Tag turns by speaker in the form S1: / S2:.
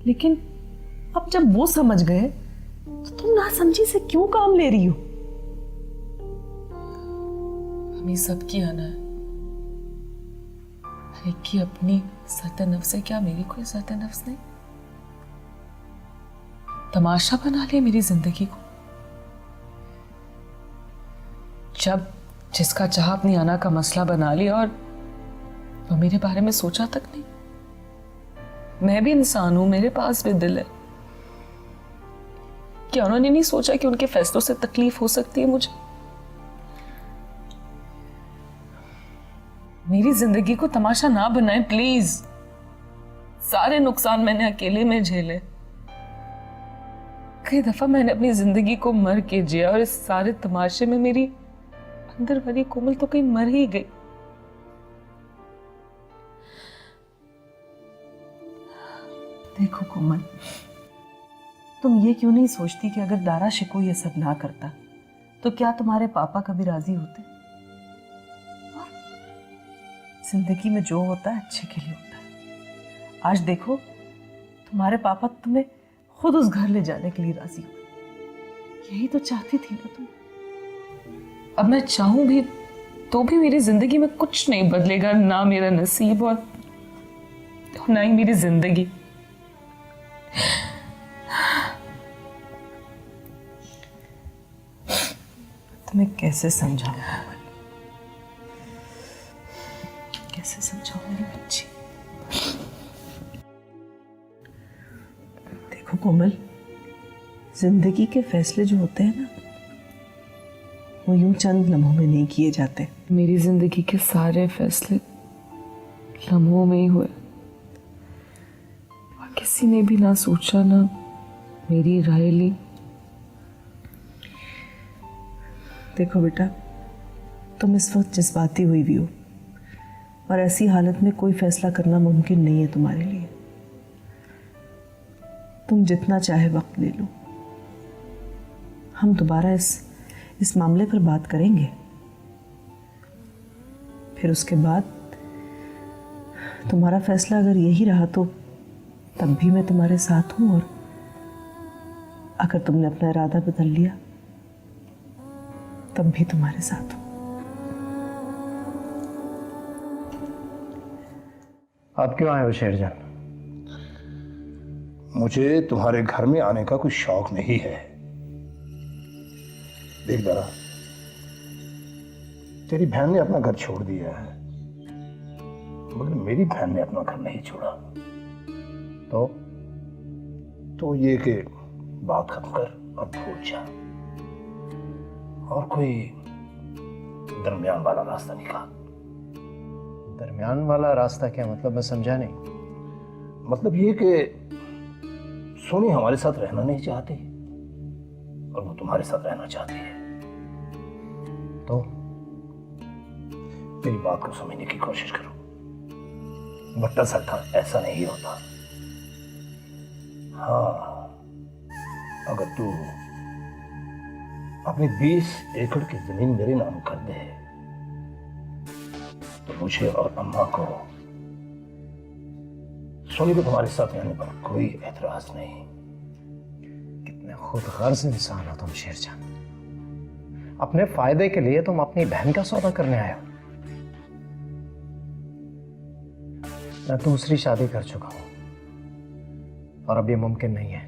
S1: लेकिन अब जब वो समझ गए तो तुम ना समझी से क्यों काम ले रही हो?
S2: हमें सबकी आना है, हर एक की अपनी सत नफ्स है। क्या मेरी कोई सत नफ्स नहीं? तमाशा बना लिया मेरी जिंदगी को। जब जिसका चाह अपनी आना का मसला बना लिया और वो मेरे बारे में सोचा तक नहीं। मैं भी इंसान हूं, मेरे पास भी दिल है। क्या उन्होंने नहीं सोचा कि उनके फैसलों से तकलीफ हो सकती है मुझे? मेरी जिंदगी को तमाशा ना बनाएं प्लीज। सारे नुकसान मैंने अकेले में झेले। कई दफा मैंने अपनी जिंदगी को मर के जिया और इस सारे तमाशे में मेरी अंदर वाली कोमल तो कहीं मर ही गई।
S1: देखो कोमल, तुम ये क्यों नहीं सोचती कि अगर दारा शिको ये सब ना करता तो क्या तुम्हारे पापा कभी राजी होते? जिंदगी में जो होता है अच्छे के लिए होता है। आज देखो, तुम्हारे पापा तुम्हें खुद उस घर ले जाने के लिए राजी हुए। यही तो चाहती थी ना तुम।
S2: अब मैं चाहूं भी तो भी मेरी जिंदगी में कुछ नहीं बदलेगा, ना मेरा नसीब और ना ही मेरी जिंदगी।
S1: तुम्हें कैसे समझाऊं कोमल, कैसे समझाऊं मेरी बच्ची? देखो कोमल, जिंदगी के फैसले जो होते हैं ना, वो यूं चंद लम्हों में नहीं किए जाते।
S2: मेरी जिंदगी के सारे फैसले लम्हों में ही हुए और किसी ने भी ना सोचा, ना मेरी राय ली।
S1: देखो बेटा, तुम इस वक्त जज्बाती हुई भी हो और ऐसी हालत में कोई फैसला करना मुमकिन नहीं है तुम्हारे लिए। तुम जितना चाहे वक्त ले लो, हम दोबारा इस मामले पर बात करेंगे। फिर उसके बाद तुम्हारा फैसला अगर यही रहा तो तब भी मैं तुम्हारे साथ हूं, और अगर तुमने अपना इरादा बदल लिया तब भी तुम्हारे साथ हूं।
S3: आप क्यों आए हो शेरजान?
S4: मुझे तुम्हारे घर में आने का कोई शौक नहीं है। देख दारा, तेरी बहन ने अपना घर छोड़ दिया है, मगर मेरी बहन ने अपना घर नहीं छोड़ा। तो ये कि बात खत्म कर और भूल जा, और कोई दरमियान वाला रास्ता निकाल।
S3: दरमियान वाला रास्ता क्या मतलब? मैं समझा नहीं।
S4: मतलब ये कि सोनी हमारे साथ रहना नहीं चाहती और वो तुम्हारे साथ रहना चाहती है। तो मेरी बात को समझने की कोशिश करो। बट्टा सट्टा ऐसा नहीं होता। हाँ, अगर तू अपनी 20 एकड़ की जमीन मेरे नाम कर दे तो मुझे और अम्मा को सोनी को तुम्हारे साथ रहने पर कोई एतराज नहीं।
S3: कितने खुदगर्ज इंसान हो तुम शेरजान। अपने फायदे के लिए तुम अपनी बहन का सौदा करने आए हो। मैं दूसरी शादी कर चुका हूं और अब ये मुमकिन नहीं है।